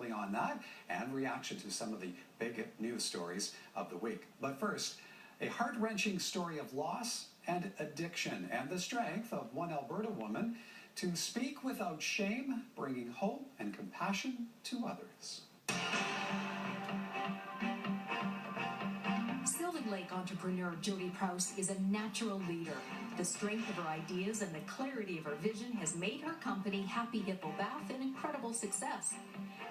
on that and reaction to some of the big news stories of the week. But first, a heart-wrenching story of loss and addiction and the strength of one Alberta woman to speak without shame, bringing hope and compassion to others. Sylvan Lake entrepreneur Jody Prowse is a natural leader. The strength of her ideas and the clarity of her vision has made her company, Happy Hippo Bath, an incredible success.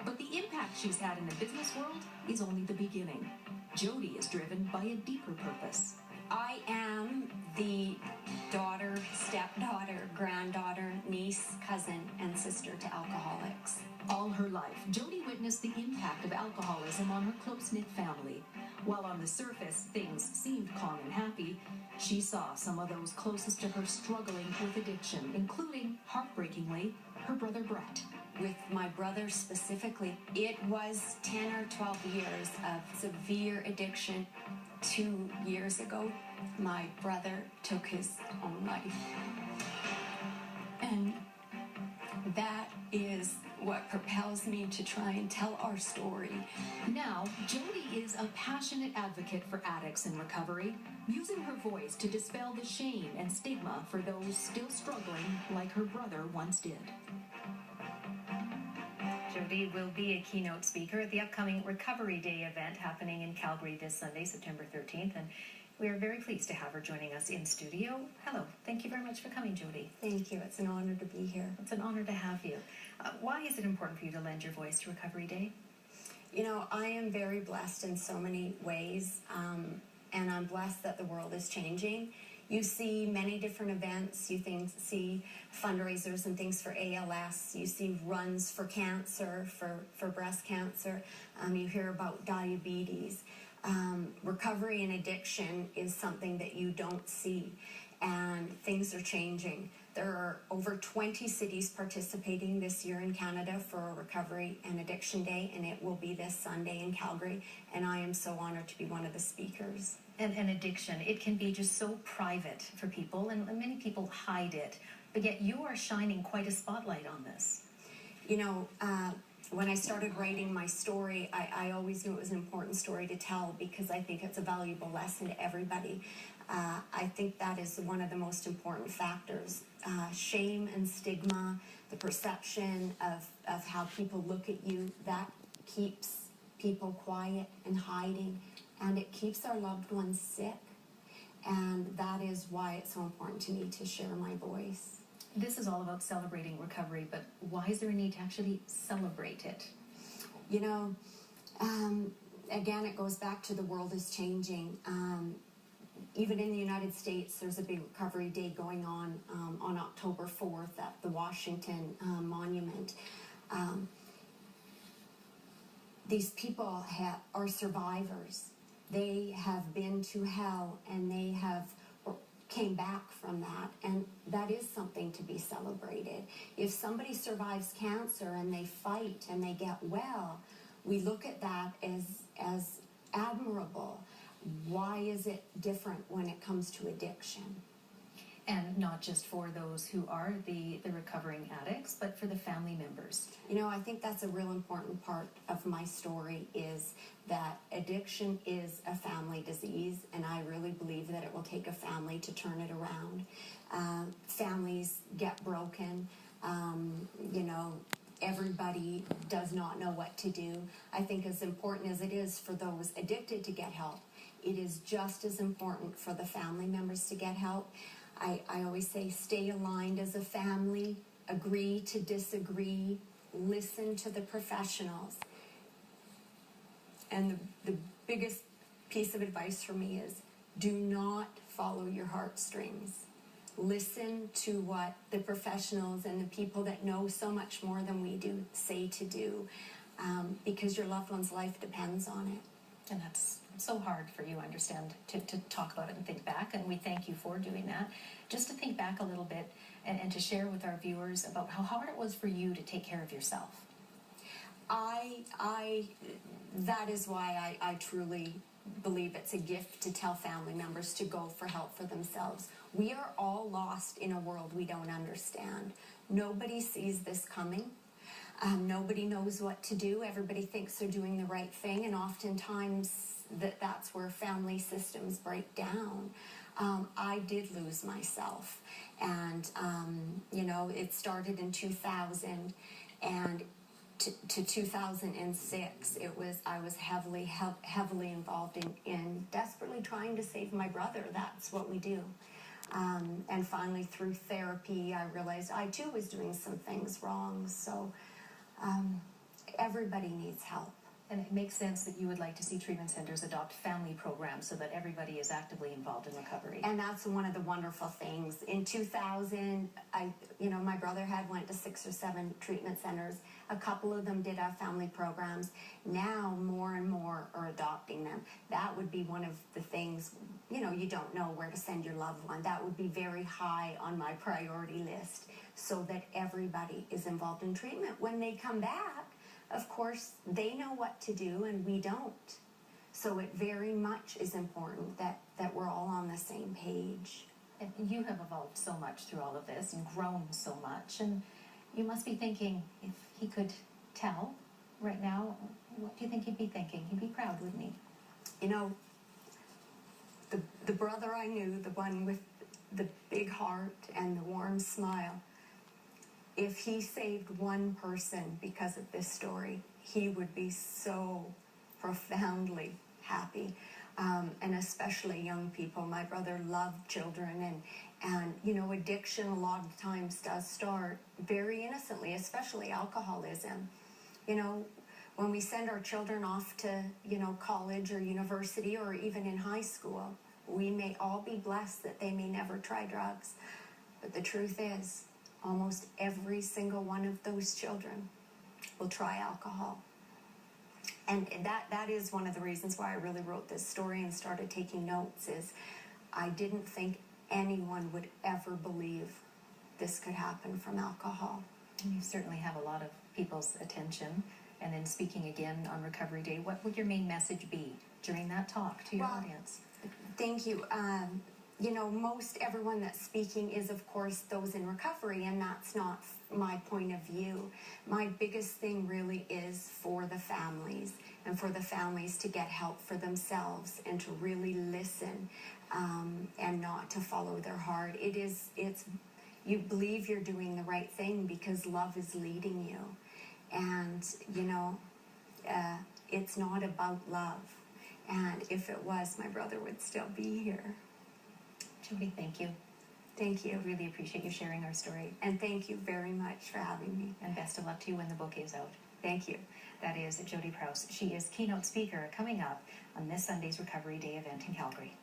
But the impact she's had in the business world is only the beginning. Jody is driven by a deeper purpose. I am the daughter, stepdaughter, granddaughter, niece, cousin, and sister to alcoholics. All her life, Jody witnessed the impact of alcoholism on her close-knit family. While on the surface, things seemed calm and happy, she saw some of those closest to her struggling with addiction, including, heartbreakingly, her brother Brett. With my brother specifically, it was 10 or 12 years of severe addiction. 2 years ago, my brother took his own life. And that is what propels me to try and tell our story. Now, Jody is a passionate advocate for addicts in recovery, using her voice to dispel the shame and stigma for those still struggling like her brother once did. Jody will be a keynote speaker at the upcoming Recovery Day event happening in Calgary this Sunday, September 13th, and we are very pleased to have her joining us in studio. Hello. Thank you very much for coming, Jody. Thank you. It's an honor to be here. It's an honor to have you. Why is it important for you to lend your voice to Recovery Day? You know, I am very blessed in so many ways, and I'm blessed that the world is changing. You see many different events. You see fundraisers and things for ALS. You see runs for cancer, for breast cancer. You hear about diabetes. Recovery and addiction is something that you don't see, and things are changing. There are over 20 cities participating this year in Canada for a Recovery and Addiction Day, and it will be this Sunday in Calgary, and I am so honored to be one of the speakers. And addiction, it can be just so private for people, and many people hide it, but yet you are shining quite a spotlight on this. You know, when I started writing my story, I always knew it was an important story to tell because I think it's a valuable lesson to everybody. I think that is one of the most important factors. Shame and stigma, the perception of how people look at you, that keeps people quiet and hiding, and it keeps our loved ones sick. And that is why it's so important to me to share my voice. This is all about celebrating recovery, but why is there a need to actually celebrate it? You know, again, it goes back to the world is changing. Even in the United States, there's a big Recovery Day going on October 4th at the Washington Monument. These people are survivors. They have been to hell, and they came back from that, and that is something to be celebrated. If somebody survives cancer and they fight and they get well, we look at that as admirable. Why is it different when it comes to addiction? And not just for those who are the recovering addicts, but for the family members. You know, I think that's a real important part of my story is that addiction is a family disease, and I really believe that it will take a family to turn it around. Families get broken. You know, everybody does not know what to do. I think as important as it is for those addicted to get help, it is just as important for the family members to get help. I always say stay aligned as a family, agree to disagree, listen to the professionals. And the biggest piece of advice for me is do not follow your heartstrings. Listen to what the professionals and the people that know so much more than we do say to do, because your loved one's life depends on it. And that's so hard for you, I understand, to talk about it and think back, and we thank you for doing that. Just to think back a little bit and to share with our viewers about how hard it was for you to take care of yourself. That is why I truly believe it's a gift to tell family members to go for help for themselves. We are all lost in a world we don't understand. Nobody sees this coming. Nobody knows what to do. Everybody thinks they're doing the right thing, and oftentimes that's where family systems break down. I did lose myself, and it started in 2000, and to 2006, I was heavily involved in desperately trying to save my brother. That's what we do. And finally, through therapy, I realized I too was doing some things wrong. So everybody needs help. And it makes sense that you would like to see treatment centers adopt family programs so that everybody is actively involved in recovery. And that's one of the wonderful things. In 2000, my brother went to 6 or 7 treatment centers. A couple of them did have family programs. Now more and more are adopting them. That would be one of the things, you don't know where to send your loved one. That would be very high on my priority list, so that everybody is involved in treatment. When they come back, of course, they know what to do and we don't. So it very much is important that we're all on the same page. And you have evolved so much through all of this and grown so much. And you must be thinking, if he could tell right now, what do you think he'd be thinking? He'd be proud, wouldn't he? The brother I knew, the one with the big heart and the warm smile, if he saved one person because of this story, he would be so profoundly happy. And especially young people. My brother loved children, and addiction a lot of times does start very innocently, especially alcoholism. When we send our children off to, college or university or even in high school, we may all be blessed that they may never try drugs. But the truth is, almost every single one of those children will try alcohol. And that is one of the reasons why I really wrote this story and started taking notes, is I didn't think anyone would ever believe this could happen from alcohol. And you certainly have a lot of people's attention. And then speaking again on Recovery Day, what would your main message be during that talk to your audience? Thank you. Most everyone that's speaking is, of course, those in recovery, and that's not my point of view. My biggest thing really is for the families, and for the families to get help for themselves and to really listen, and not to follow their heart. You believe you're doing the right thing because love is leading you. And, it's not about love. And if it was, my brother would still be here. Jody, thank you. Thank you. I really appreciate you sharing our story. And thank you very much for having me. And best of luck to you when the book is out. Thank you. That is Jody Prowse. She is keynote speaker coming up on this Sunday's Recovery Day event in Calgary.